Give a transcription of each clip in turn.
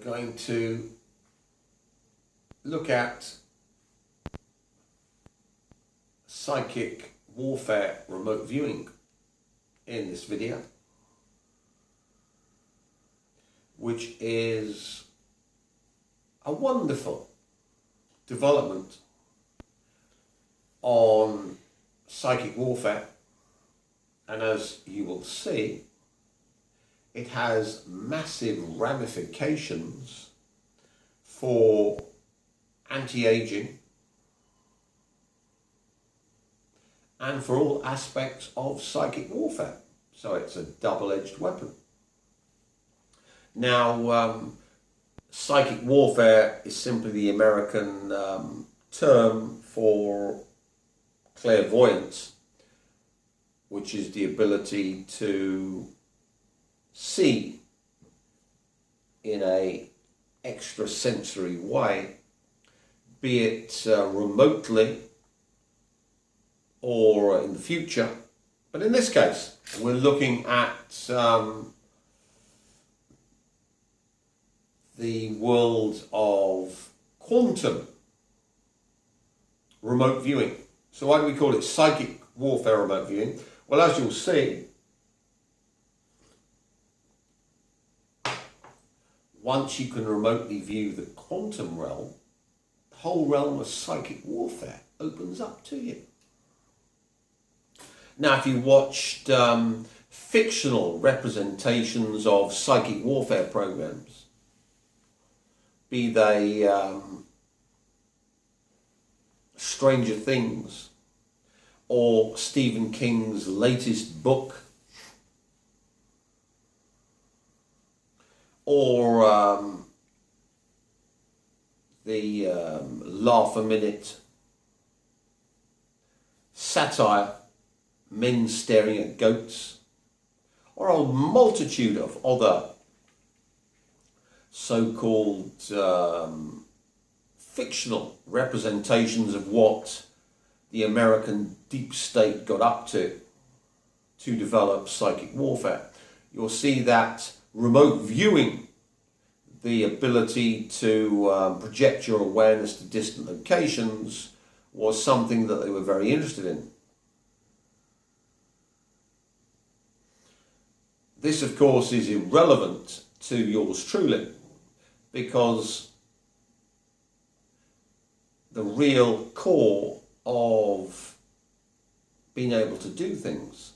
going to look at psychic warfare remote viewing in this video, which is a wonderful development on psychic warfare, and as you will see, it has massive ramifications for anti-aging and for all aspects of psychic warfare. So it's a double-edged weapon. Now, psychic warfare is simply the American term for clairvoyance, which is the ability to see in a extrasensory way, be it remotely or in the future. But in this case, we're looking at the world of quantum remote viewing. So why do we call it psychic warfare remote viewing? Well, as you'll see, once you can remotely view the quantum realm, the whole realm of psychic warfare opens up to you. Now, if you watched fictional representations of psychic warfare programs, be they Stranger Things or Stephen King's latest book, or the laugh-a-minute satire, Men Staring at Goats, or a multitude of other so-called fictional representations of what the American deep state got up to develop psychic warfare, you'll see that remote viewing, the ability to project your awareness to distant locations, was something that they were very interested in. This, of course, is irrelevant to yours truly, because the real core of being able to do things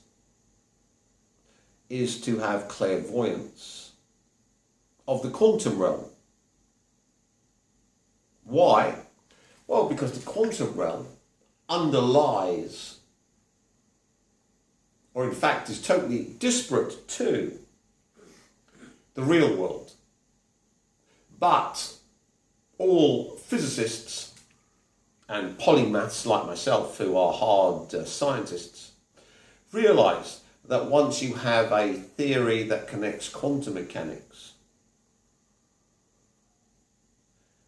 is to have clairvoyance of the quantum realm. Why? Well, because the quantum realm underlies, or in fact is totally disparate to, the real world. But all physicists and polymaths like myself, who are hard scientists, realize that once you have a theory that connects quantum mechanics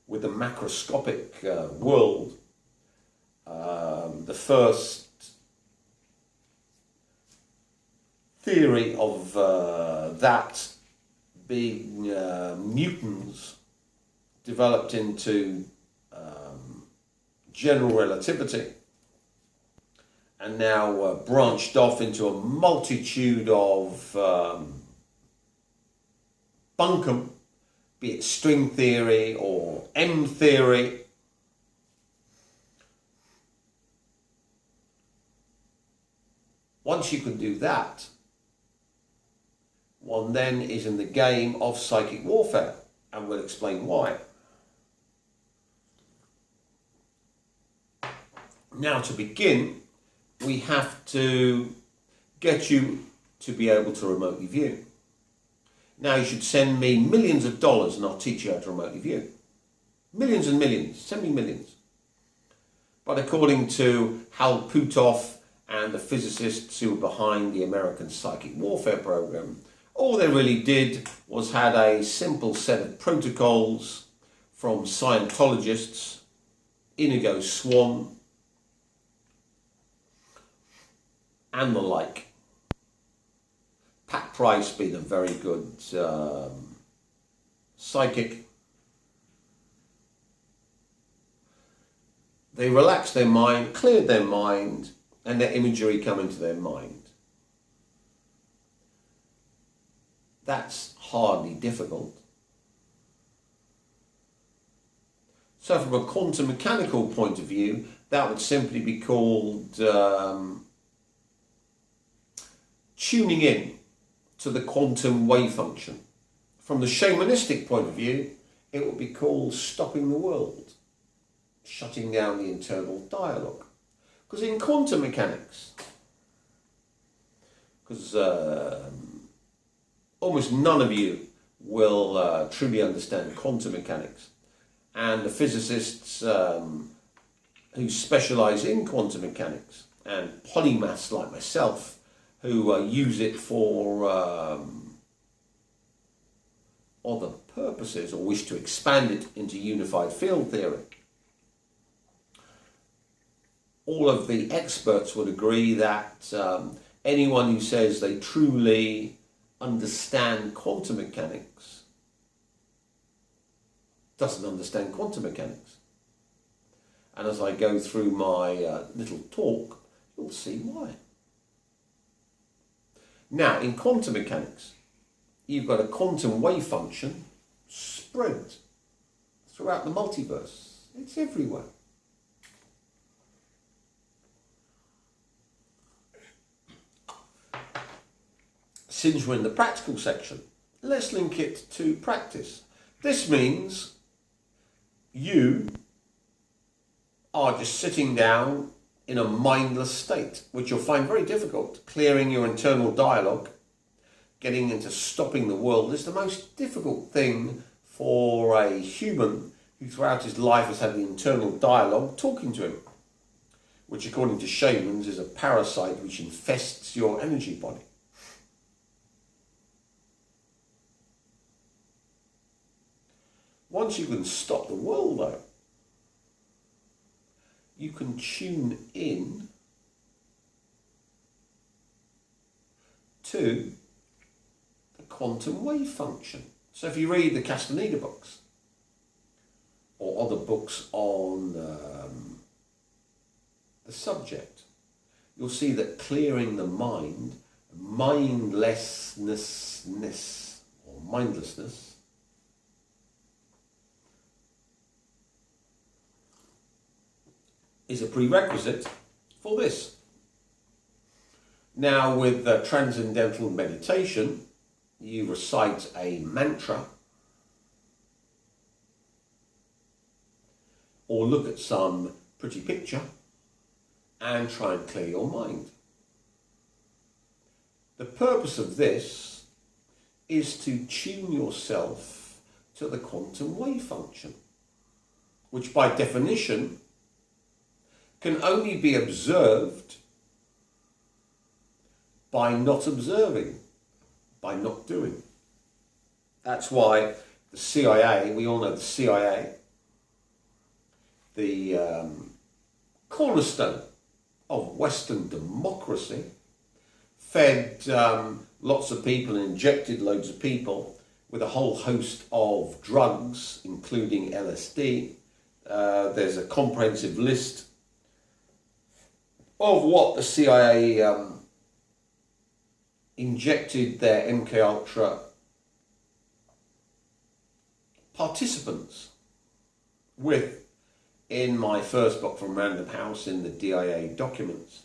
with the macroscopic world, the first theory of that being Newton's, developed into general relativity, and now branched off into a multitude of bunkum, be it string theory or M theory. Once you can do that, one then is in the game of psychic warfare, and we'll explain why. Now, to begin, we have to get you to be able to remotely view. Now, you should send me millions of dollars and I'll teach you how to remotely view. Millions and millions. Send me millions. But according to Hal Puthoff and the physicists who were behind the American psychic warfare program, all they really did was had a simple set of protocols from Scientologists, Inigo Swan, and the like. Pat Price being a very good psychic, They relaxed their mind, cleared their mind, and their imagery come into their mind. That's hardly difficult. So from a quantum mechanical point of view, that would simply be called tuning in to the quantum wave function. From the shamanistic point of view, it would be called stopping the world, shutting down the internal dialogue. Because in quantum mechanics, because almost none of you will truly understand quantum mechanics, and the physicists who specialize in quantum mechanics and polymaths like myself who use it for other purposes or wish to expand it into unified field theory. All of the experts would agree that anyone who says they truly understand quantum mechanics doesn't understand quantum mechanics. And as I go through my little talk, you'll see why. Now, in quantum mechanics, you've got a quantum wave function spread throughout the multiverse. It's everywhere. Since we're in the practical section, let's link it to practice. This means you are just sitting down in a mindless state, which you'll find very difficult. Clearing your internal dialogue, getting into stopping the world is the most difficult thing for a human who throughout his life has had the internal dialogue talking to him, which according to shamans is a parasite which infests your energy body. Once you can stop the world though, you can tune in to the quantum wave function. So if you read the Castaneda books or other books on the subject, you'll see that clearing the mind, mindlessness, is a prerequisite for this. Now with transcendental meditation, you recite a mantra or look at some pretty picture and try and clear your mind. The purpose of this is to tune yourself to the quantum wave function, which by definition can only be observed by not observing, by not doing. That's why the CIA, we all know the CIA, the cornerstone of Western democracy, fed lots of people and injected loads of people with a whole host of drugs, including LSD. There's a comprehensive list of what the CIA injected their MKUltra participants with in my first book from Random House in the DIA documents.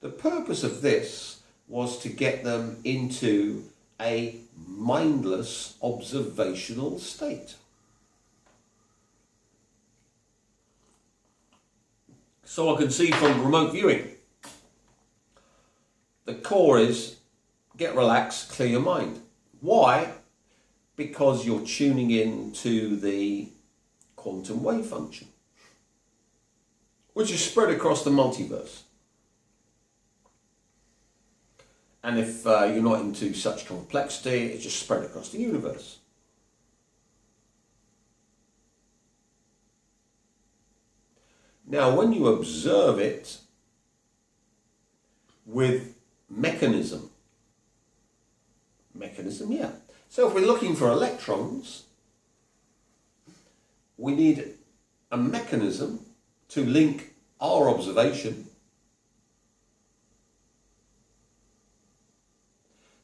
The purpose of this was to get them into a mindless observational state. So I can see from remote viewing, the core is get relaxed, clear your mind. Why? Because you're tuning in to the quantum wave function, which is spread across the multiverse. And if you're not into such complexity, it's just spread across the universe. Now, when you observe it with mechanism, yeah. So if we're looking for electrons, we need a mechanism to link our observation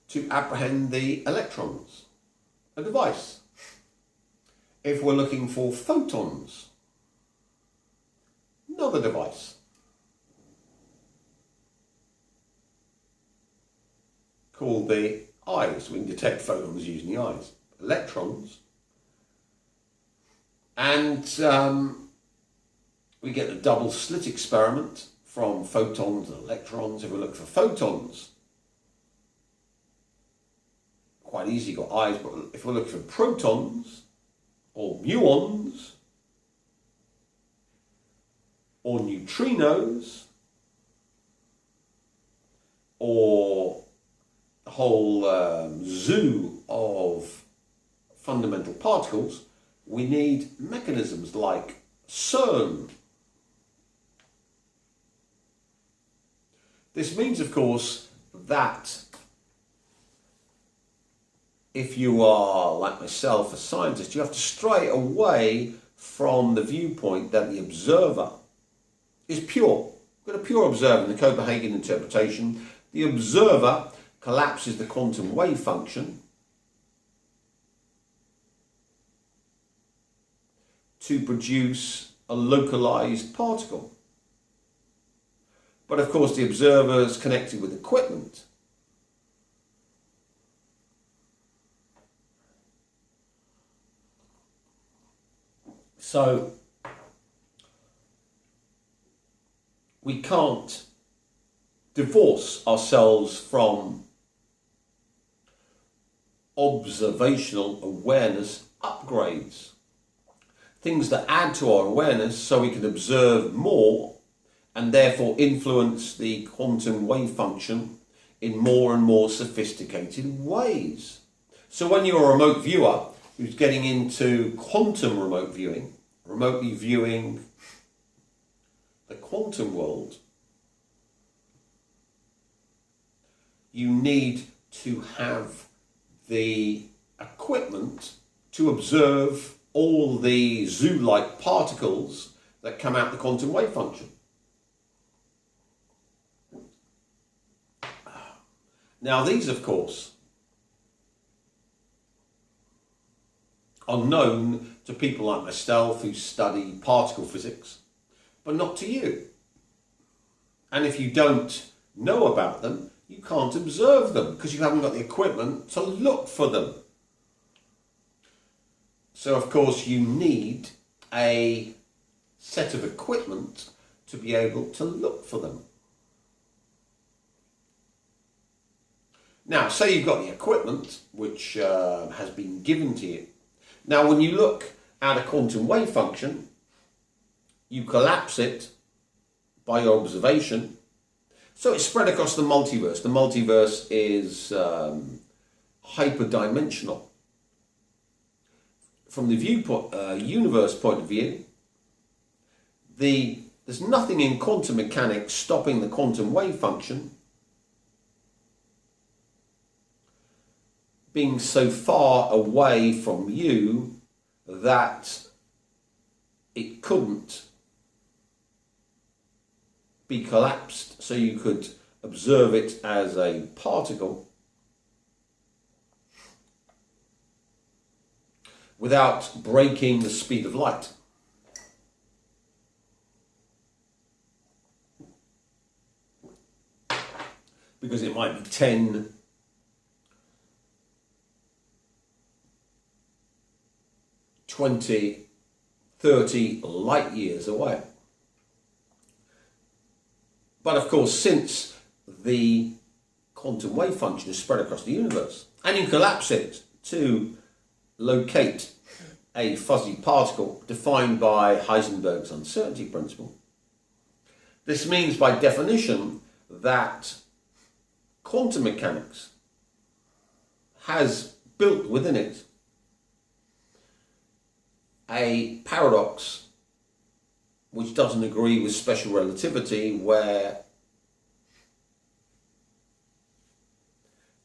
to apprehend the electrons, a device. If we're looking for photons, another device. Called the eyes. We can detect photons using the eyes. Electrons. And we get the double slit experiment from photons and electrons. If we look for photons, quite easy, got eyes, but if we look for protons or muons or neutrinos or a whole zoo of fundamental particles, we need mechanisms like CERN. This means, of course, that if you are, like myself, a scientist, you have to stray away from the viewpoint that the observer is pure. We've got a pure observer in the Copenhagen interpretation. The observer collapses the quantum wave function to produce a localized particle. But of course, the observer is connected with equipment. So we can't divorce ourselves from observational awareness upgrades. Things that add to our awareness so we can observe more and therefore influence the quantum wave function in more and more sophisticated ways. So when you're a remote viewer who's getting into quantum remote viewing, remotely viewing the quantum world, you need to have the equipment to observe all the zoo-like particles that come out the quantum wave function. Now these, of course, are known to people like myself who study particle physics, but not to you. And if you don't know about them, you can't observe them because you haven't got the equipment to look for them. So of course you need a set of equipment to be able to look for them. Now, say you've got the equipment which has been given to you. Now, when you look at a quantum wave function, you collapse it by your observation. So it's spread across the multiverse. The multiverse is hyperdimensional. From the viewpoint, universe point of view, there's nothing in quantum mechanics stopping the quantum wave function being so far away from you that it couldn't be collapsed so you could observe it as a particle without breaking the speed of light. Because it might be 10, 20, 30 light years away. But of course, since the quantum wave function is spread across the universe, and you collapse it to locate a fuzzy particle defined by Heisenberg's uncertainty principle, this means by definition that quantum mechanics has built within it a paradox which doesn't agree with special relativity, where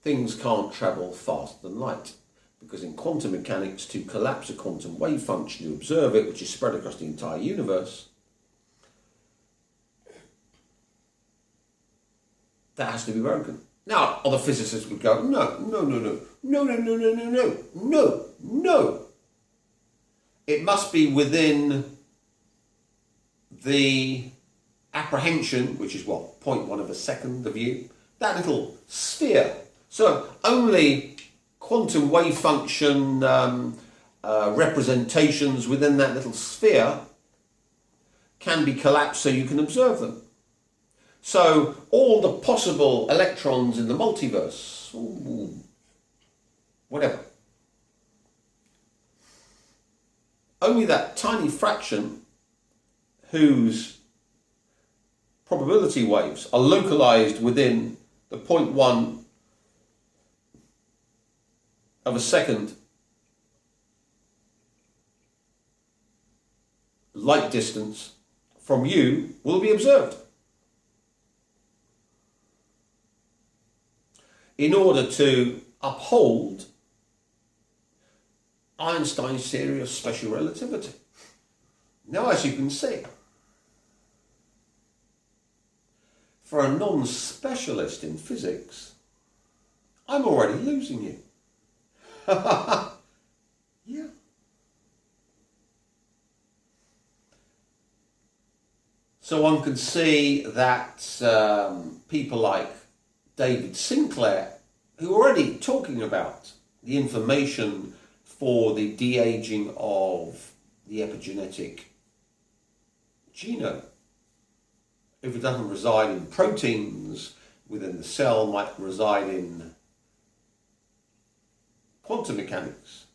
things can't travel faster than light Because in quantum mechanics, to collapse a quantum wave function, to observe it, which is spread across the entire universe, that has to be broken. Now, other physicists would go, no, no, no, no, no, no, no, no, no, no, no, no. It must be within the apprehension, which is what, 0.1 of a second of you, that little sphere. So only quantum wave function representations within that little sphere can be collapsed so you can observe them. So all the possible electrons in the multiverse, whatever, only that tiny fraction whose probability waves are localized within the 0.1 of a second light distance from you will be observed. In order to uphold Einstein's theory of special relativity. Now, as you can see, for a non-specialist in physics, I'm already losing you. Yeah. So one can see that people like David Sinclair, who are already talking about the information for the de-aging of the epigenetic genome. If it doesn't reside in proteins within the cell, might reside in quantum mechanics.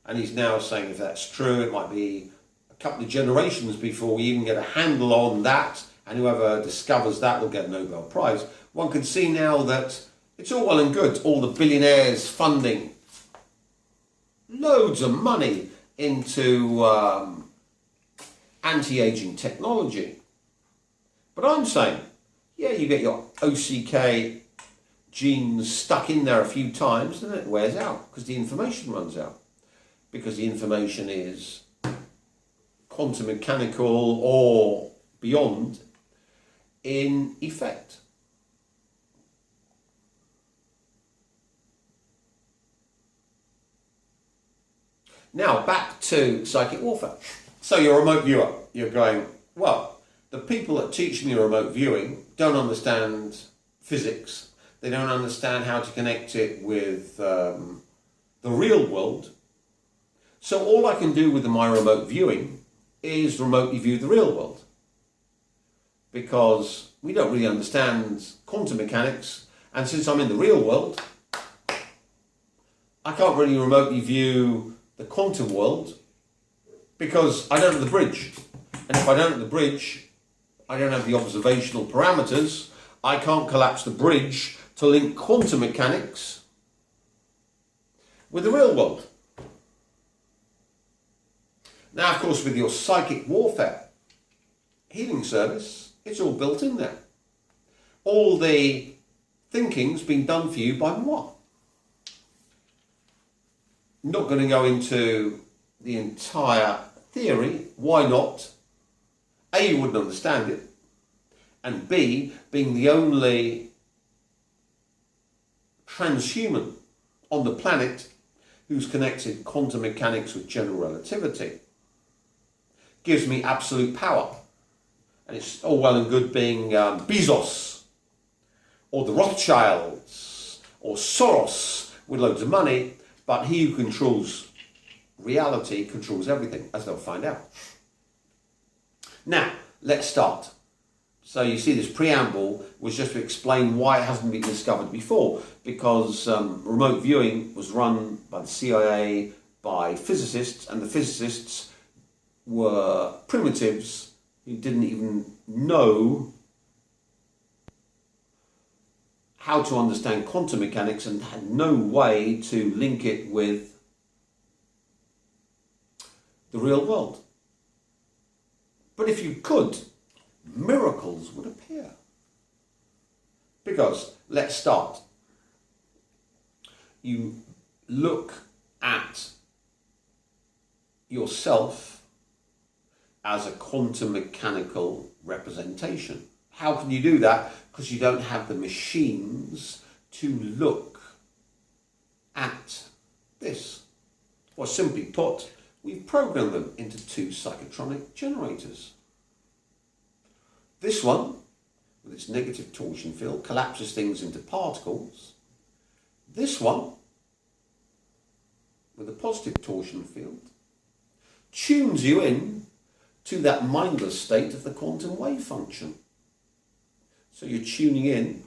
And he's now saying if that's true, it might be a couple of generations before we even get a handle on that, and whoever discovers that will get a Nobel Prize. One can see now that it's all well and good, all the billionaires funding loads of money into anti-aging technology. But I'm saying, yeah, you get your OCK genes stuck in there a few times, then it wears out because the information runs out. Because the information is quantum mechanical or beyond in effect. Now back to psychic warfare. So you're a remote viewer. You're going, well, the people that teach me remote viewing don't understand physics. They don't understand how to connect it with the real world. So all I can do with my remote viewing is remotely view the real world. Because we don't really understand quantum mechanics, and since I'm in the real world, I can't really remotely view the quantum world because I don't have the bridge. And if I don't have the bridge, I don't have the observational parameters, I can't collapse the bridge to link quantum mechanics with the real world. Now, of course, with your psychic warfare healing service, it's all built in there. All the thinking's been done for you by moi. I'm not going to go into the entire theory. Why not? A, you wouldn't understand it. And B, being the only transhuman on the planet who's connected quantum mechanics with general relativity gives me absolute power. And it's all well and good being Bezos or the Rothschilds or Soros with loads of money, but he who controls reality controls everything, as they'll find out. Now, let's start. So you see this preamble was just to explain why it hasn't been discovered before, because remote viewing was run by the CIA, by physicists, and the physicists were primitives who didn't even know how to understand quantum mechanics and had no way to link it with the real world. But if you could, miracles would appear. Because, let's start. you look at yourself as a quantum mechanical representation. How can you do that? Because you don't have the machines to look at this. Or simply put, we've programmed them into two psychotronic generators. This one, with its negative torsion field, collapses things into particles. This one, with a positive torsion field, tunes you in to that mindless state of the quantum wave function. So you're tuning in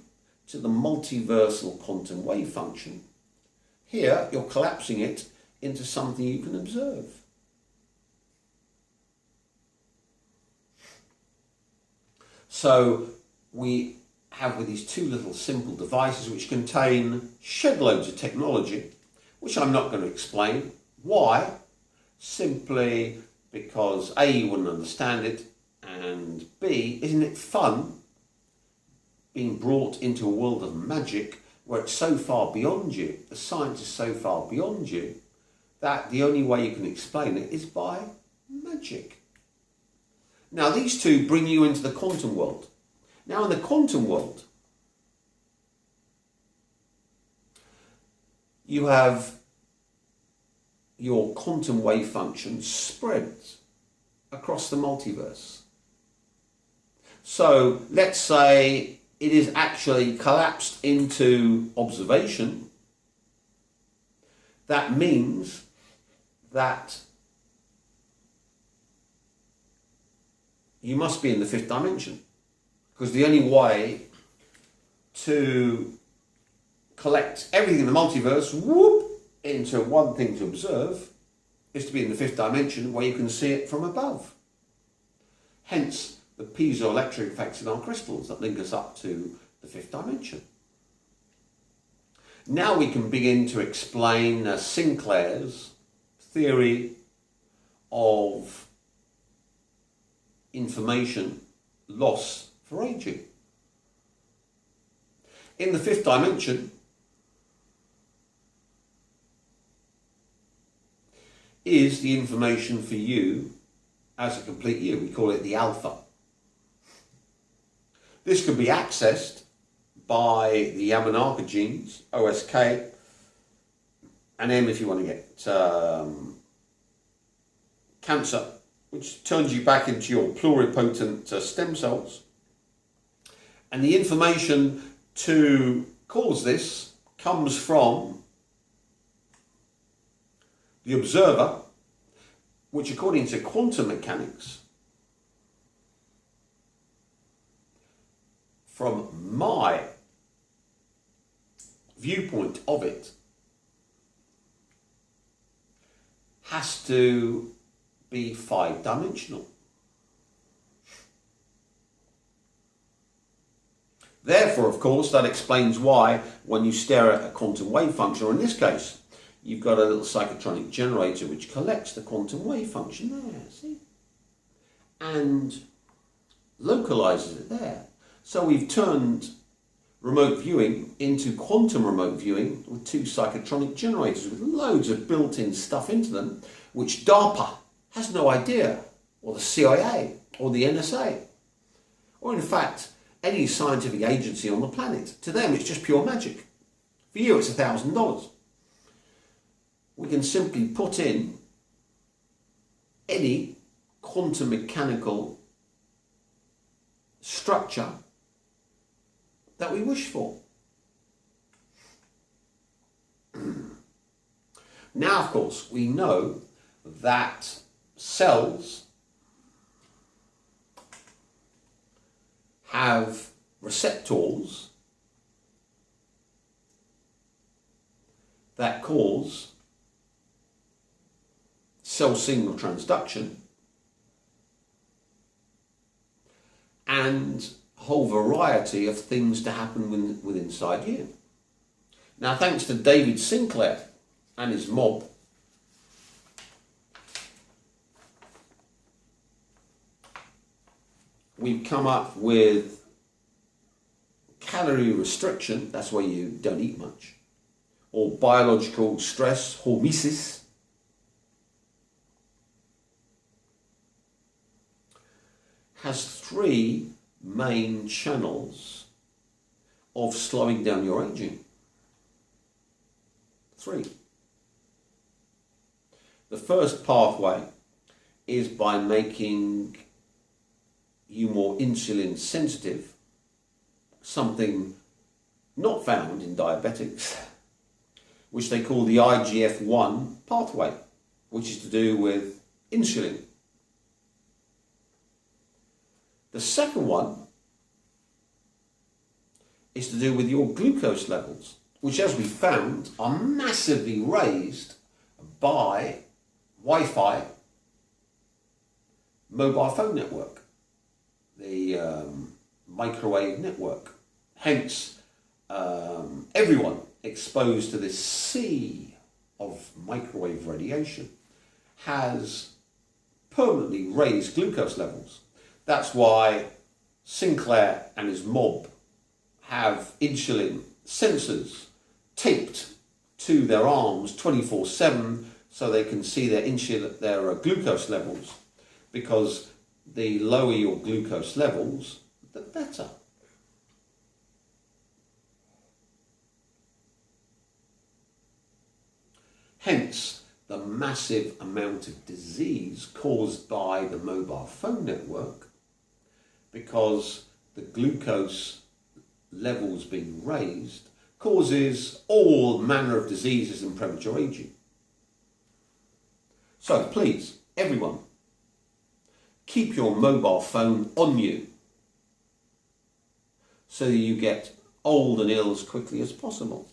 to the multiversal quantum wave function. Here, you're collapsing it into something you can observe. So we have with these two little simple devices which contain shed loads of technology, which I'm not going to explain. Why? Simply because A, you wouldn't understand it, and B, isn't it fun being brought into a world of magic where it's so far beyond you, the science is so far beyond you, that the only way you can explain it is by magic. Now, these two bring you into the quantum world. Now, in the quantum world, you have your quantum wave function spreads across the multiverse. So, let's say it is actually collapsed into observation. That means that you must be in the fifth dimension, because the only way to collect everything in the multiverse into one thing to observe is to be in the fifth dimension where you can see it from above. Hence the piezoelectric effects in our crystals that link us up to the fifth dimension. Now we can begin to explain Sinclair's theory of information loss for aging. In the fifth dimension is the information for you as a complete you. We call it the alpha. This can be accessed by the Yamanaka genes, OSK, and M if you want to get cancer, which turns you back into your pluripotent stem cells. And the information to cause this comes from the observer, which according to quantum mechanics, from my viewpoint of it, has to be five-dimensional. Therefore, of course, that explains why when you stare at a quantum wave function, or in this case, you've got a little psychotronic generator which collects the quantum wave function there, see? And localizes it there. So we've turned remote viewing into quantum remote viewing with two psychotronic generators with loads of built-in stuff into them, which DARPA has no idea, or the CIA, or the NSA, or in fact, any scientific agency on the planet. To them, it's just pure magic. For you, it's $1,000. We can simply put in any quantum mechanical structure that we wish for. Now, of course, we know that cells have receptors that cause cell signal transduction and a whole variety of things to happen within inside you. Now, thanks to David Sinclair and his mob, we've come up with calorie restriction. That's why you don't eat much. or biological stress, hormesis, has three main channels of slowing down your aging. Three. The first pathway is by making you more insulin sensitive, something not found in diabetics, which they call the IGF-1 pathway, which is to do with insulin. The second one is to do with your glucose levels, which, as we found, are massively raised by Wi-Fi mobile phone network, the microwave network. Hence, everyone exposed to this sea of microwave radiation has permanently raised glucose levels. That's why Sinclair and his mob have insulin sensors taped to their arms 24/7 so they can see their glucose levels, because the lower your glucose levels, the better. Hence, the massive amount of disease caused by the mobile phone network, because the glucose levels being raised causes all manner of diseases and premature aging. So please, everyone, keep your mobile phone on you so that you get old and ill as quickly as possible.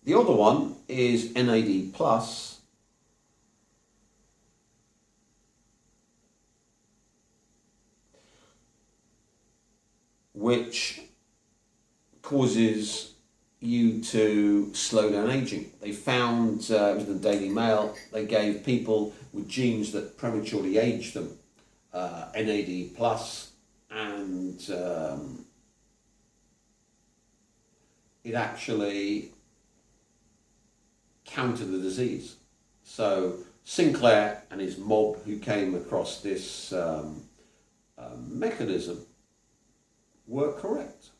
The other one is NAD+, which causes you to slow down aging. They found, it was in the Daily Mail, they gave people with genes that prematurely aged them NAD+, and it actually countered the disease. So Sinclair and his mob, who came across this mechanism, were correct.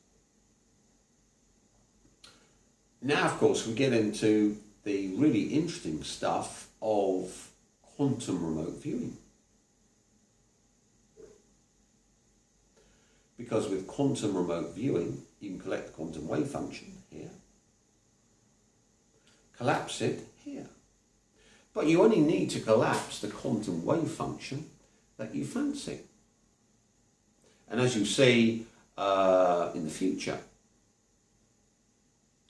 Now, of course, we get into the really interesting stuff of quantum remote viewing. Because with quantum remote viewing, you can collect the quantum wave function here, collapse it here. But you only need to collapse the quantum wave function that you fancy. And as you see in the future,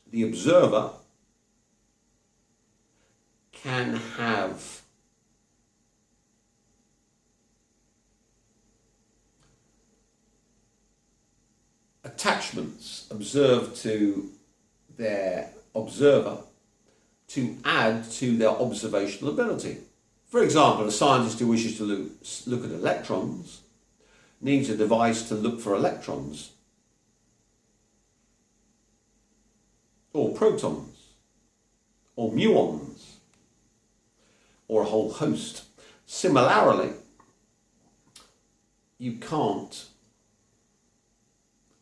the observer can have attachments observed to their observer to add to their observational ability. For example, a scientist who wishes to look at electrons needs a device to look for electrons, or protons, or muons, or a whole host. Similarly, you can't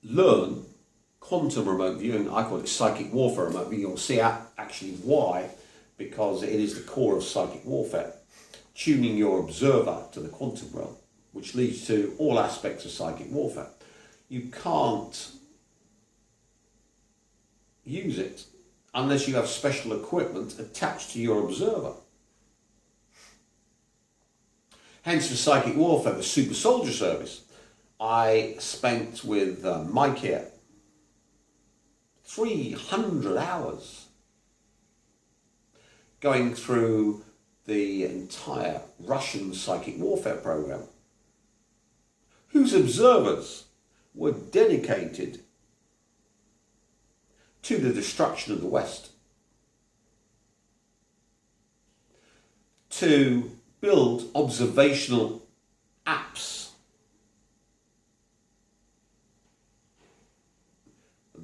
learn quantum remote viewing. I call it psychic warfare remote viewing. You'll see actually why, because it is the core of psychic warfare, tuning your observer to the quantum realm, which leads to all aspects of psychic warfare. You can't use it unless you have special equipment attached to your observer. Hence, for psychic warfare, the super soldier service, I spent with Mike here 300 hours going through the entire Russian psychic warfare program, whose observers were dedicated to the destruction of the West, to build observational apps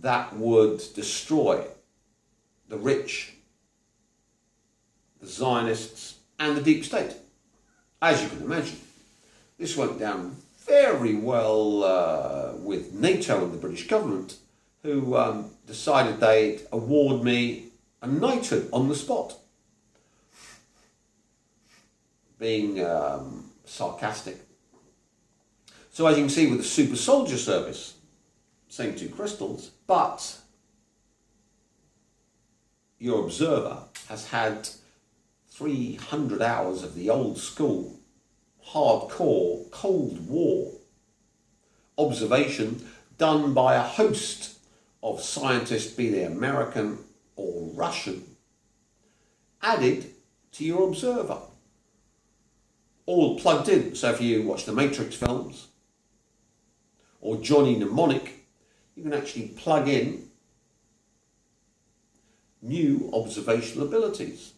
that would destroy the rich, the Zionists, and the deep state. As you can imagine, this went down very well with NATO and the British government, who decided they'd award me a knighthood on the spot. Being sarcastic. So as you can see with the super soldier service, same two crystals, but your observer has had 300 hours of the old school, hardcore, Cold War observation done by a host of scientists, be they American or Russian, added to your observer. All plugged in. So if you watch the Matrix films or Johnny Mnemonic, you can actually plug in new observational abilities.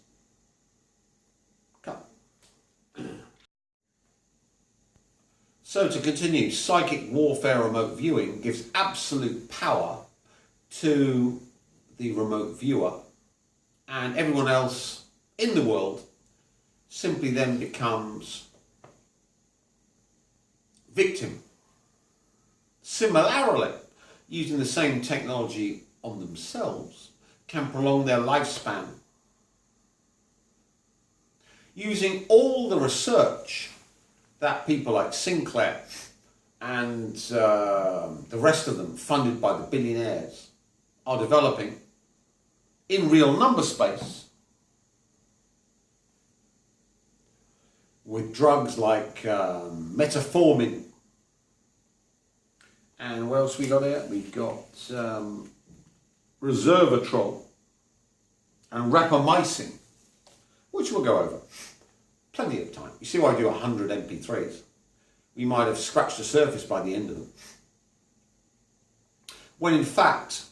So to continue, psychic warfare remote viewing gives absolute power to the remote viewer, and everyone else in the world simply then becomes victim. Similarly, using the same technology on themselves can prolong their lifespan. Using all the research that people like Sinclair and the rest of them, funded by the billionaires, are developing in real number space, with drugs like metformin, and what else we got here? We've got resveratrol and rapamycin, which we'll go over. Plenty of time. You see why I do 100 MP3s. We might have scratched the surface by the end of them. When in fact,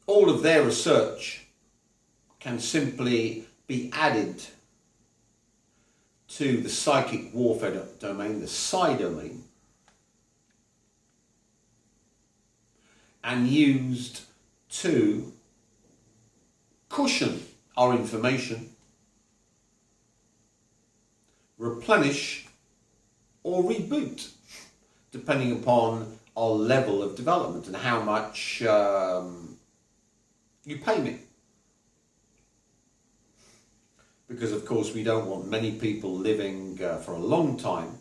all of their research can simply be added to the psychic warfare domain, the psi domain, and used to cushion our information, replenish or reboot, depending upon our level of development and how much you pay me. Because of course we don't want many people living for a long time,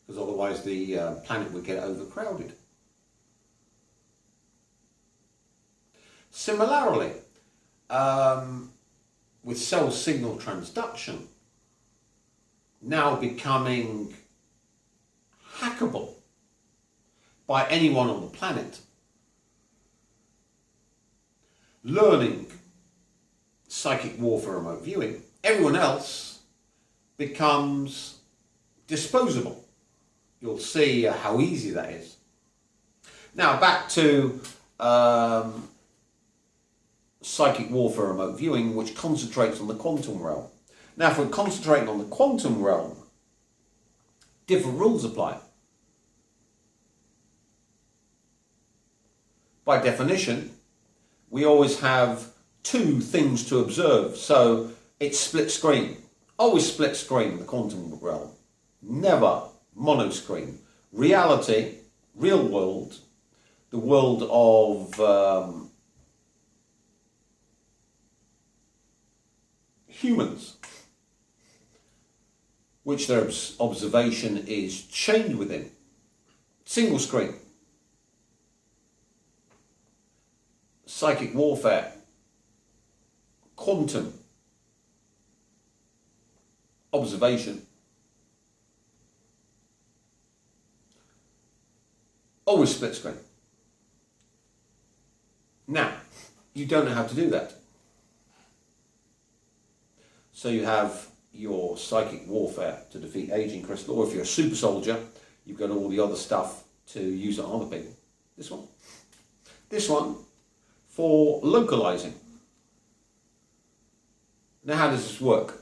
because otherwise the planet would get overcrowded. Similarly, with cell signal transduction now becoming hackable by anyone on the planet, learning psychic warfare remote viewing, everyone else becomes disposable. You'll see how easy that is. Now back to psychic warfare remote viewing, which concentrates on the quantum realm. Now, if we're concentrating on the quantum realm, different rules apply. By definition, we always have two things to observe, so it's split screen. Always split screen in the quantum realm. Never mono screen. Reality, real world, the world of humans, which their observation is chained within. Single screen. Psychic warfare. Quantum. Observation. Always split screen. Now, you don't know how to do that. So you have your psychic warfare to defeat aging crystal, or if you're a super soldier, you've got all the other stuff to use it on other people. This one. This one for localizing. Now how does this work?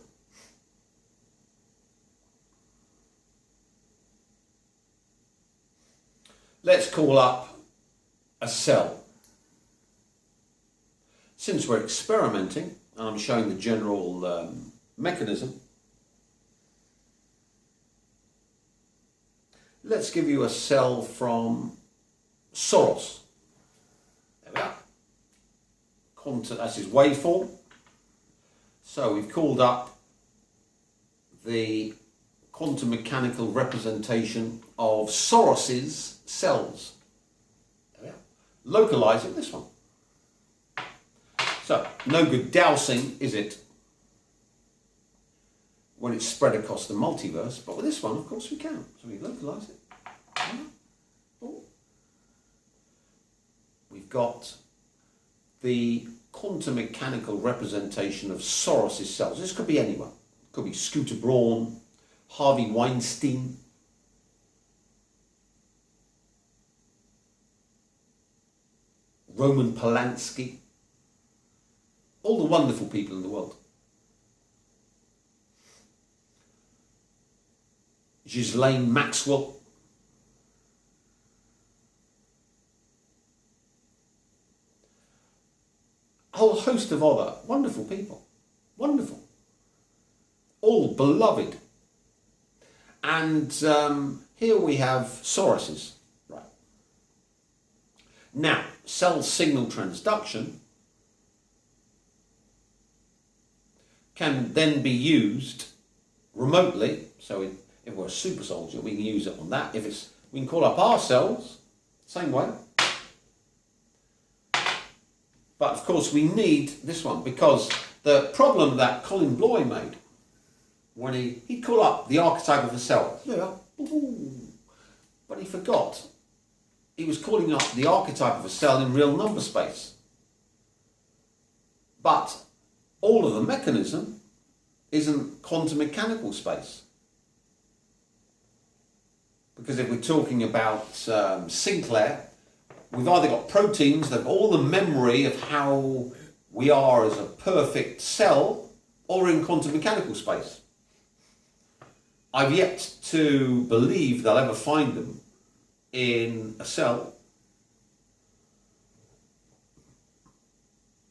let's call up a cell. Since we're experimenting, and I'm showing the general mechanism, let's give you a cell from Soros. There we are. That's his waveform. So we've called up the quantum mechanical representation of Soros's cells. There we are. Localizing this one. So, no good dowsing, is it, when it's spread across the multiverse, but with this one, of course, we can. So we localize it. Oh. We've got the quantum mechanical representation of Soros's cells. This could be anyone. It could be Scooter Braun, Harvey Weinstein, Roman Polanski, all the wonderful people in the world. Ghislaine Maxwell. A whole host of other wonderful people. Wonderful. All beloved. And here we have Soros's. Right. Now, cell signal transduction can then be used remotely. So if we're a super soldier, we can use it on that. We can call up our cells, same way. But of course we need this one, because the problem that Colin Bloy made when he'd call up the archetype of a cell, but he forgot he was calling up the archetype of a cell in real number space. But all of the mechanism isn't quantum mechanical space. Because if we're talking about Sinclair, we've either got proteins that have all the memory of how we are as a perfect cell, or in quantum mechanical space. I've yet to believe they'll ever find them in a cell.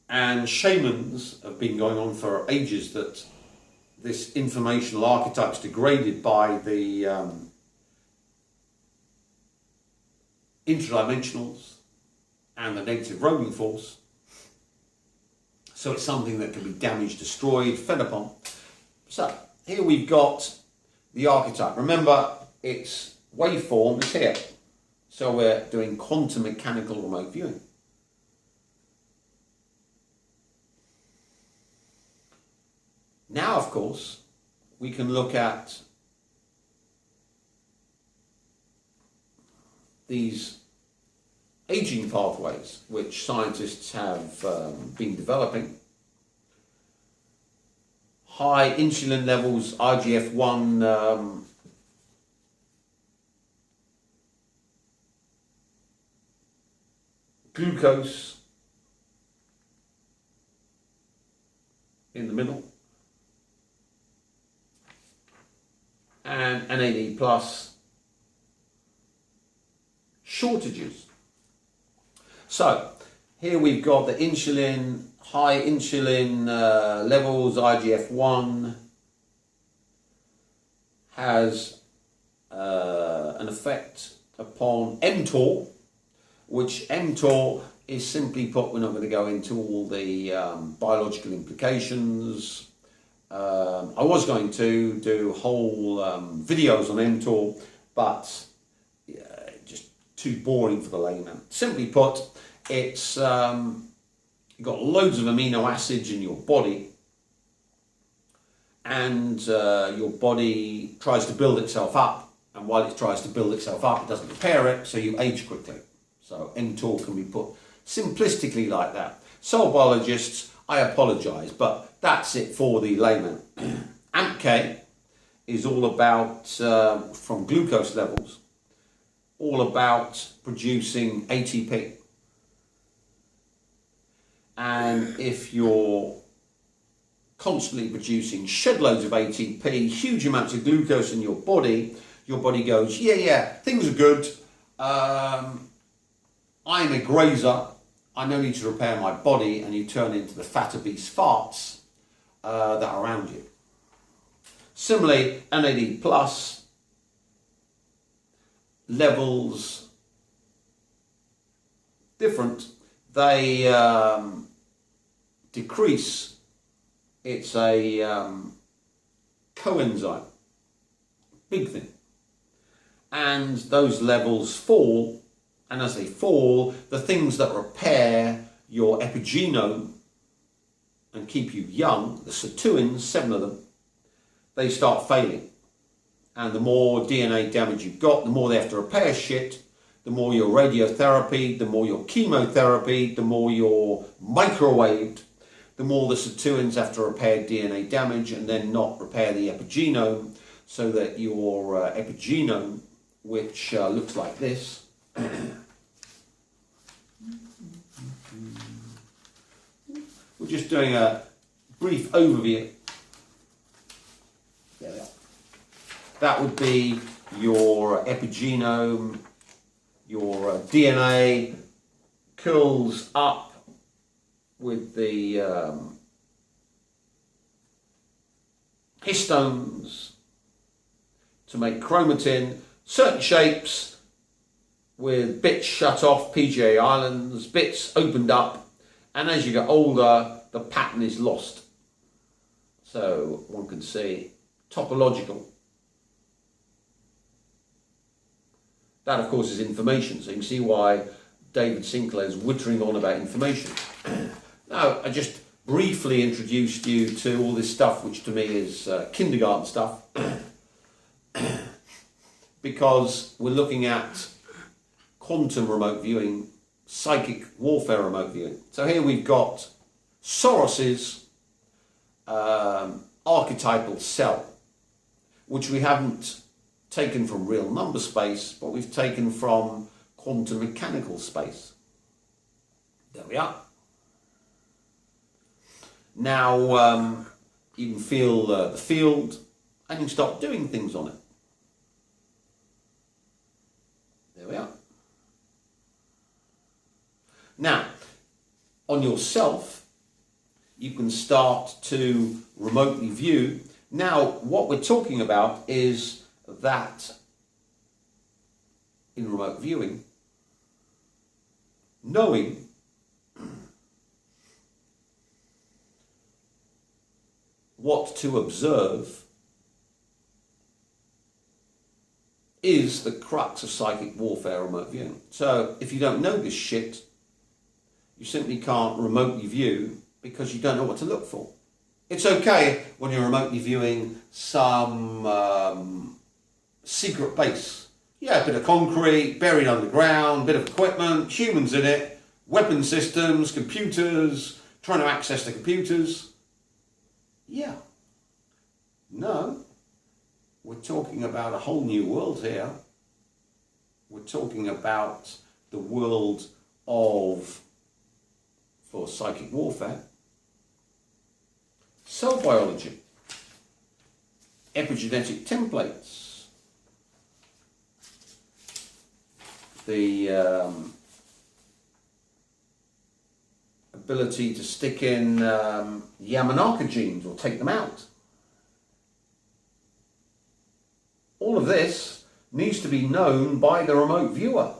And shamans have been going on for ages that this informational archetype is degraded by the interdimensionals and the negative roaming force. So it's something that can be damaged, destroyed, fed upon. So here we've got the archetype. Remember, its waveform is here. So we're doing quantum mechanical remote viewing. Now, of course, we can look at these aging pathways which scientists have been developing. High insulin levels, IGF-1 glucose in the middle, and NAD plus shortages. So here we've got the insulin, high insulin levels, IGF-1 has an effect upon mTOR, which mTOR is simply put, we're not going to go into all the biological implications. I was going to do whole videos on mTOR, but just too boring for the layman. Simply put, it's you've got loads of amino acids in your body, and your body tries to build itself up, and while it tries to build itself up, it doesn't repair it, so you age quickly. So mTOR can be put simplistically like that. Cell biologists, I apologise, but that's it for the layman. AMPK is all about, from glucose levels, all about producing ATP. And if you're constantly producing shed loads of ATP, huge amounts of glucose in your body goes, yeah, things are good, I'm a grazer, I no need to repair my body, and you turn into the fatter beast farts that are around you. Similarly, NAD plus levels different. They decrease. It's a coenzyme, big thing. And those levels fall, and as they fall, the things that repair your epigenome and keep you young, the sirtuins, 7 of them, they start failing. And the more DNA damage you've got, the more they have to repair shit, the more your radiotherapy, the more your chemotherapy, the more you're microwaved, the more the sirtuins have to repair DNA damage and then not repair the epigenome, so that your epigenome, which looks like this, we're just doing a brief overview. There we are. That would be your epigenome, your DNA curls up with the histones to make chromatin, certain shapes with bits shut off, PGA islands, bits opened up, and as you get older, the pattern is lost. So one can say topological. That, of course, is information, so you can see why David Sinclair is wittering on about information. Now, I just briefly introduced you to all this stuff, which to me is kindergarten stuff, because we're looking at quantum remote viewing, psychic warfare remote viewing. So here we've got Soros's archetypal cell, which we haven't taken from real number space, but we've taken from quantum mechanical space. There we are. Now you can feel the field, and you can start doing things on it. There we are. Now, on yourself, you can start to remotely view. Now, what we're talking about is that in remote viewing, knowing what to observe is the crux of psychic warfare remote viewing. So if you don't know this shit, you simply can't remotely view because you don't know what to look for. It's okay when you're remotely viewing some secret base. Yeah, a bit of concrete, buried underground, bit of equipment, humans in it, weapon systems, computers, trying to access the computers. Yeah. No. We're talking about a whole new world here. We're talking about the world of, for psychic warfare, cell biology, epigenetic templates, the ability to stick in Yamanaka genes or take them out. All of this needs to be known by the remote viewer.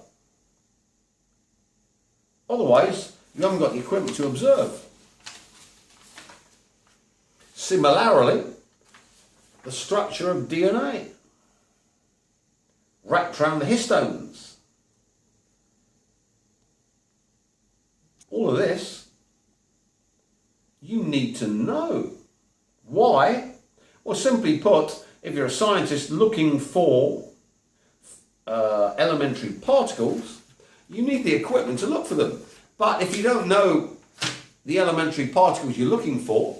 Otherwise, you haven't got the equipment to observe. Similarly, the structure of DNA, wrapped around the histones. All of this, you need to know. Why? Well, simply put, if you're a scientist looking for elementary particles, you need the equipment to look for them. But if you don't know the elementary particles you're looking for,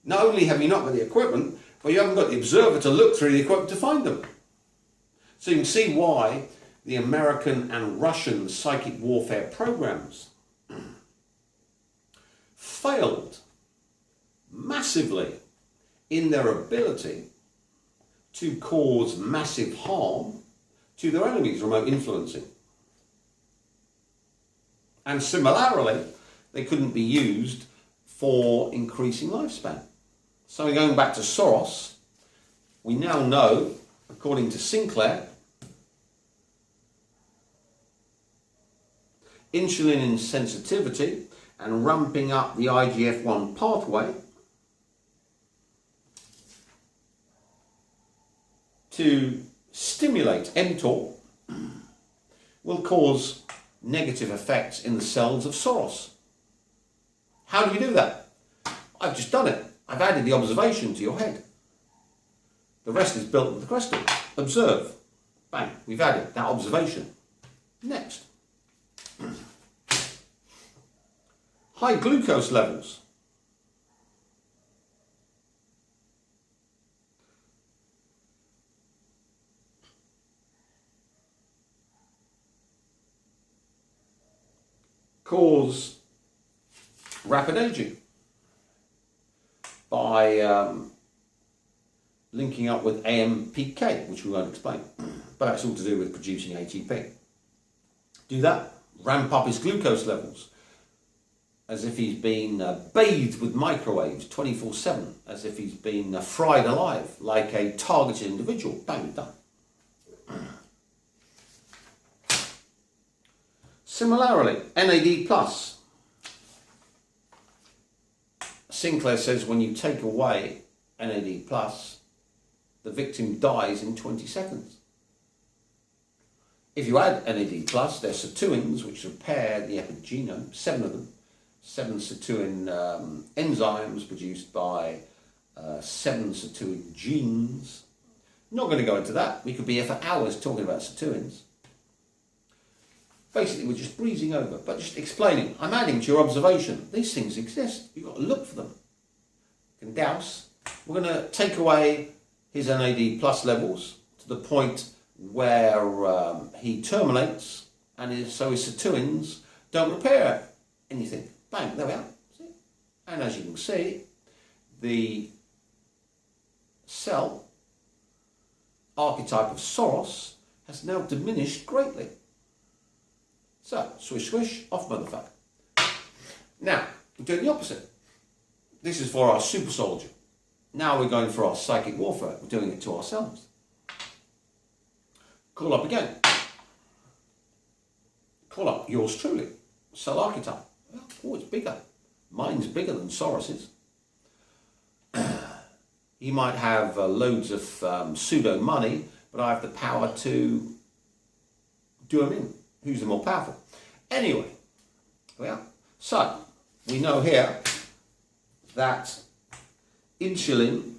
not only have you not got the equipment, but you haven't got the observer to look through the equipment to find them. So you can see why the American and Russian psychic warfare programs failed massively in their ability to cause massive harm to their enemies, remote influencing. And similarly, they couldn't be used for increasing lifespan. So going back to Soros, we now know, according to Sinclair, insulin insensitivity and ramping up the IGF-1 pathway to stimulate mTOR will cause negative effects in the cells of Soros. How do we do that? I've just done it. I've added the observation to your head. The rest is built with the crystal. Observe. Bang. We've added that observation. Next. High glucose levels. Cause rapid aging by linking up with AMPK, which we won't explain, but that's all to do with producing ATP. Do that, ramp up his glucose levels as if he's been bathed with microwaves 24/7, as if he's been fried alive like a targeted individual. Bang, done. Similarly, NAD+. Sinclair says when you take away NAD+, the victim dies in 20 seconds. If you add NAD+, there's sirtuins which repair the epigenome, 7 of them, 7 sirtuin enzymes produced by 7 sirtuin genes. Not going to go into that. We could be here for hours talking about sirtuins. Basically, we're just breezing over, but just explaining. I'm adding to your observation. These things exist. You've got to look for them. You can douse. We're going to take away his NAD+ levels to the point where he terminates, and so his sirtuins don't repair anything. Bang, there we are. See? And as you can see, the cell archetype of Soros has now diminished greatly. So, swish, swish, off motherfucker. Now, we're doing the opposite. This is for our super soldier. Now we're going for our psychic warfare. We're doing it to ourselves. Call up again. Call up yours truly. Cell archetype. Oh, it's bigger. Mine's bigger than Soros's. He might have loads of pseudo money, but I have the power to do him in. Who's the more powerful? Anyway, well, so we know here that insulin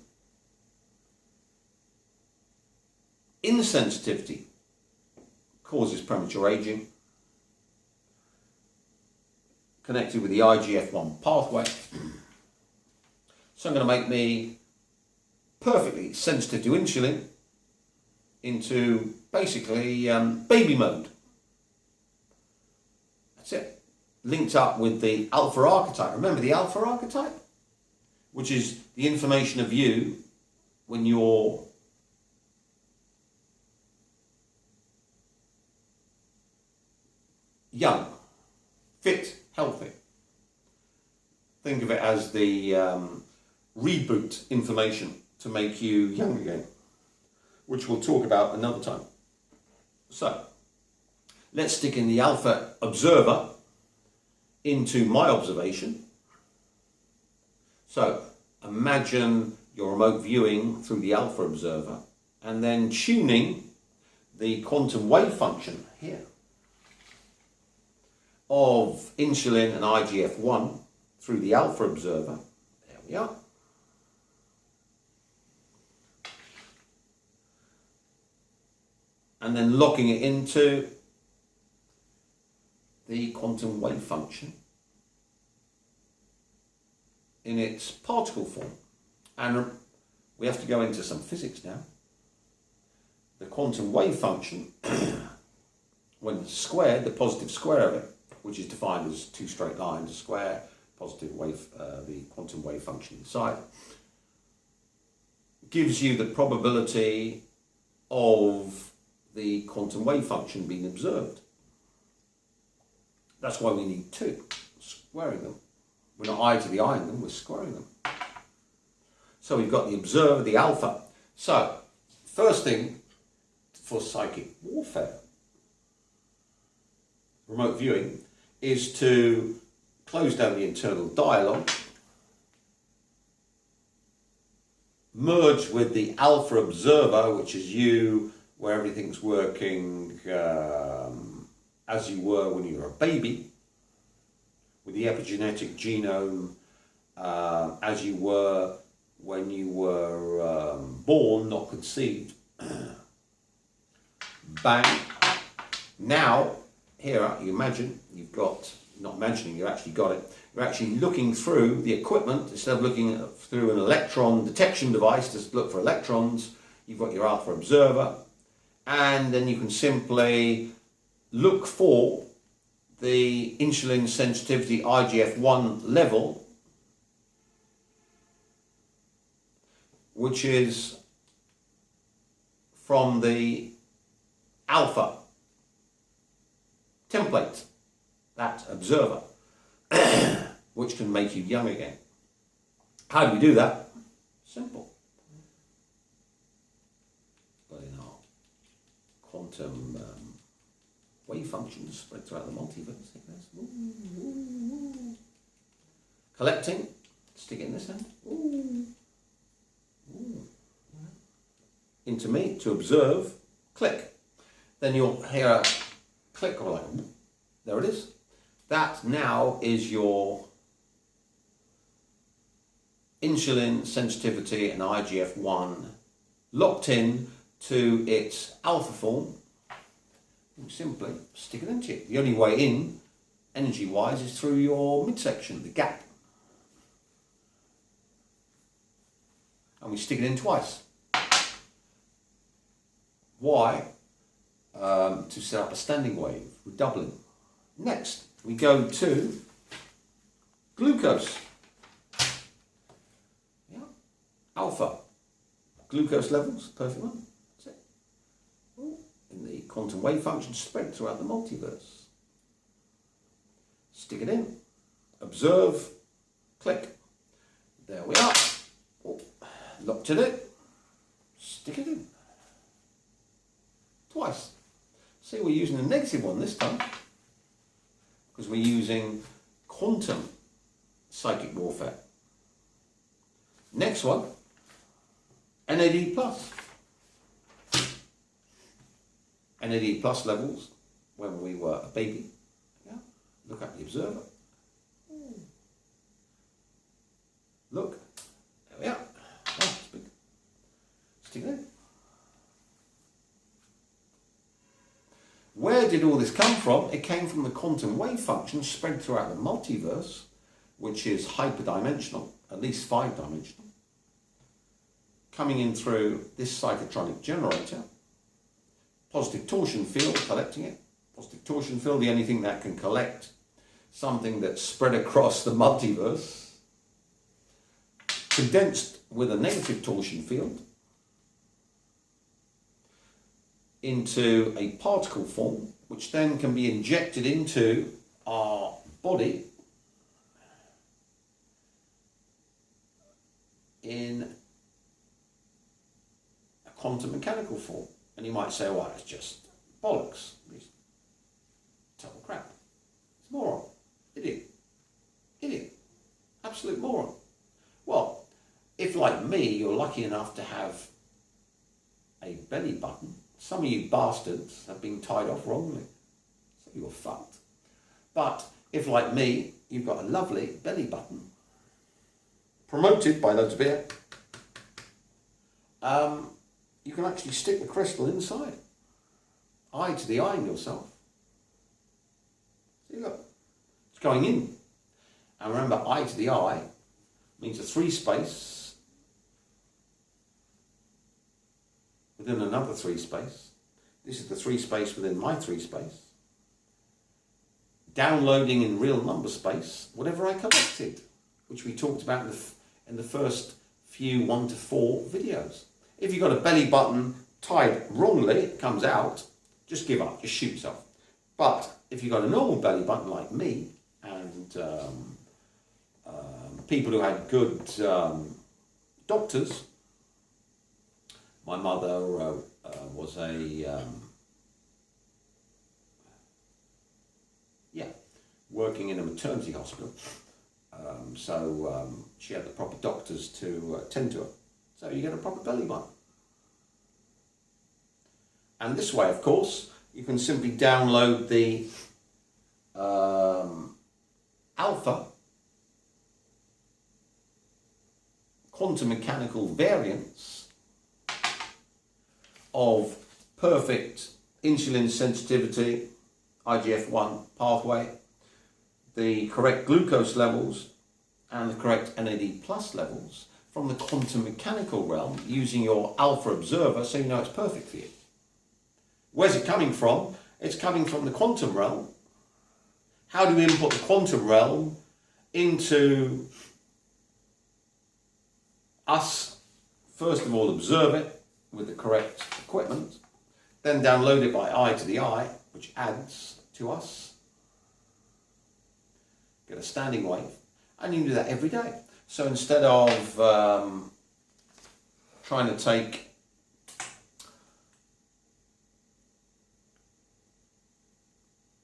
insensitivity causes premature aging, connected with the IGF-1 pathway. So I'm going to make me perfectly sensitive to insulin into basically baby mode. That's it. Linked up with the alpha archetype. Remember the alpha archetype? Which is the information of you when you're young, fit, healthy. Think of it as the reboot information to make you young again, which we'll talk about another time. So, let's stick in the alpha observer into my observation. So, imagine your remote viewing through the alpha observer and then tuning the quantum wave function here of insulin and IGF-1 through the alpha observer. There we are. And then locking it into the quantum wave function in its particle form. And we have to go into some physics now. The quantum wave function, when squared, the positive square of it, which is defined as two straight lines, a square, positive wave, the quantum wave function inside, gives you the probability of the quantum wave function being observed. That's why we need two, squaring them. We're not eye to the eye in them, we're squaring them. So we've got the observer, the alpha. So, first thing for psychic warfare, remote viewing, is to close down the internal dialogue, merge with the alpha observer, which is you, where everything's working as you were when you were a baby, with the epigenetic genome as you were when you were born, not conceived. Bang. Now, here, you imagine, you've got, not imagining, you've actually got it, you're actually looking through the equipment, instead of looking through an electron detection device to look for electrons, you've got your alpha observer, and then you can simply look for the insulin sensitivity IGF-1 level, which is from the alpha template, that observer, which can make you young again. How do we do that? Simple. But in our quantum wave functions spread throughout the multiverse, collecting, stick it in this end, into me to observe, click. Then you'll hear a click, or like, there it is. That now is your insulin sensitivity and IGF-1 locked in to its alpha form. You simply stick it into it. The only way in, energy-wise, is through your midsection, the gap. And we stick it in twice. Why? To set up a standing wave, redoubling. Next, we go to glucose. Yeah. Alpha. Glucose levels, perfect one. That's it. In the quantum wave function spread throughout the multiverse. Stick it in. Observe. Click. There we are. Locked in it. Stick it in. Twice. See, we're using a negative one this time because we're using quantum psychic warfare. Next one, NAD+. NAD+ levels when we were a baby. Yeah. Look at the observer. Look. There we are. Oh, it's big. Stick it in. Where did all this come from? It came from the quantum wave function spread throughout the multiverse, which is hyperdimensional, at least 5-dimensional, coming in through this cyclotronic generator, positive torsion field collecting it. Positive torsion field, the only thing that can collect something that's spread across the multiverse, condensed with a negative torsion field into a particle form, which then can be injected into our body in a quantum mechanical form. And you might say, well, it's just bollocks. It's total crap. It's moron. Idiot. Idiot. Absolute moron. Well, if like me, you're lucky enough to have a belly button, some of you bastards have been tied off wrongly. So you're fucked. But if like me, you've got a lovely belly button, promoted by loads of beer, you can actually stick the crystal inside. Eye to the eye in yourself. See, look. It's going in. And remember, eye to the eye means a 3 space within another 3 space. This is the 3 space within my 3 space. Downloading in real number space whatever I collected, which we talked about in the first few 1 to 4 videos. If you've got a belly button tied wrongly, it comes out, just give up, just shoot yourself. But if you've got a normal belly button like me, and people who had good doctors, my mother was working in a maternity hospital, so she had the proper doctors to tend to her. So you get a proper belly button. And this way, of course, you can simply download the alpha quantum mechanical variants of perfect insulin sensitivity, IGF-1 pathway, the correct glucose levels and the correct NAD plus levels from the quantum mechanical realm using your alpha observer, so you know it's perfect for you. Where's it coming from? It's coming from the quantum realm. How do we input the quantum realm into us? First of all, observe it with the correct equipment, then download it by eye to the eye, which adds to us. Get a standing wave, and you can do that every day. So instead of trying to take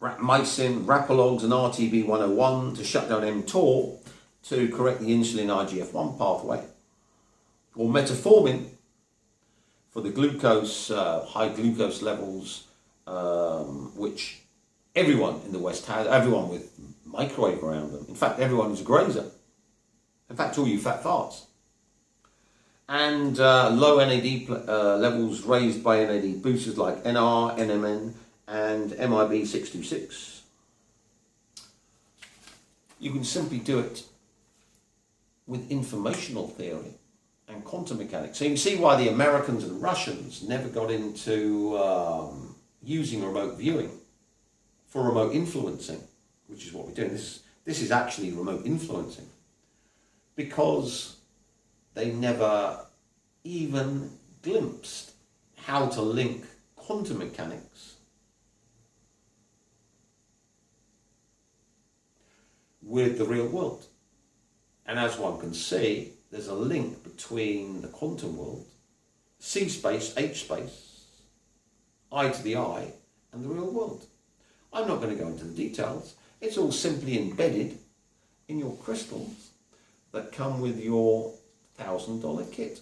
rapamycin, rapalogs and RTB 101 to shut down mTOR to correct the insulin IGF-1 pathway, or metformin for the glucose, high glucose levels, which everyone in the West has, everyone with microwave around them. In fact, everyone who's a grazer. In fact, all you fat farts. And low NAD levels raised by NAD boosters like NR, NMN, and MIB626. You can simply do it with informational theory and quantum mechanics. So you can see why the Americans and Russians never got into using remote viewing for remote influencing, which is what we're doing. This is actually remote influencing, because they never even glimpsed how to link quantum mechanics with the real world. And as one can see, there's a link between the quantum world, C space, H space, I to the I, and the real world. I'm not going to go into the details. It's all simply embedded in your crystals that come with your $1,000 kit.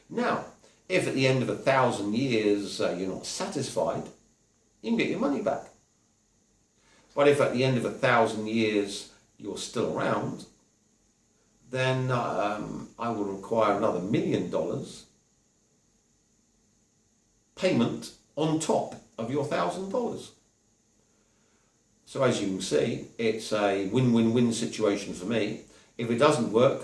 Now, if at the end of 1,000 years you're not satisfied, you can get your money back. But if at the end of 1,000 years you're still around, then I will require another $1 million payment on top of your $1,000. So as you can see, it's a win-win-win situation for me. If it doesn't work,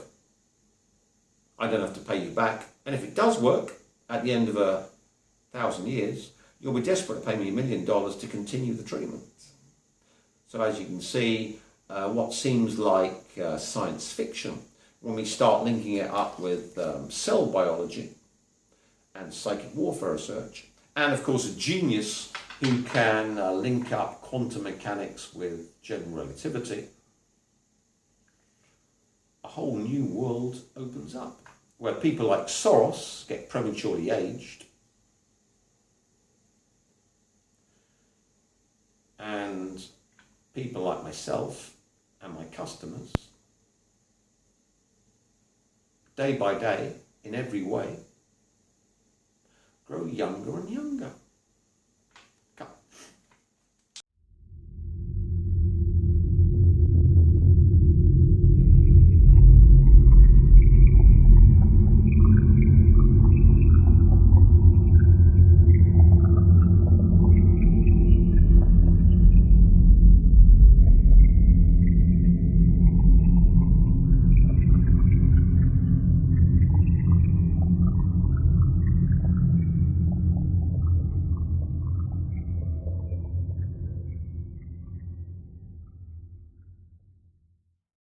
I don't have to pay you back. And if it does work, at the end of 1,000 years, you'll be desperate to pay me $1 million to continue the treatment. So as you can see, what seems like science fiction, when we start linking it up with cell biology and psychic warfare research, and of course a genius who can link up quantum mechanics with general relativity, a whole new world opens up, where people like Soros get prematurely aged, and people like myself and my customers, day by day, in every way, grow younger and younger.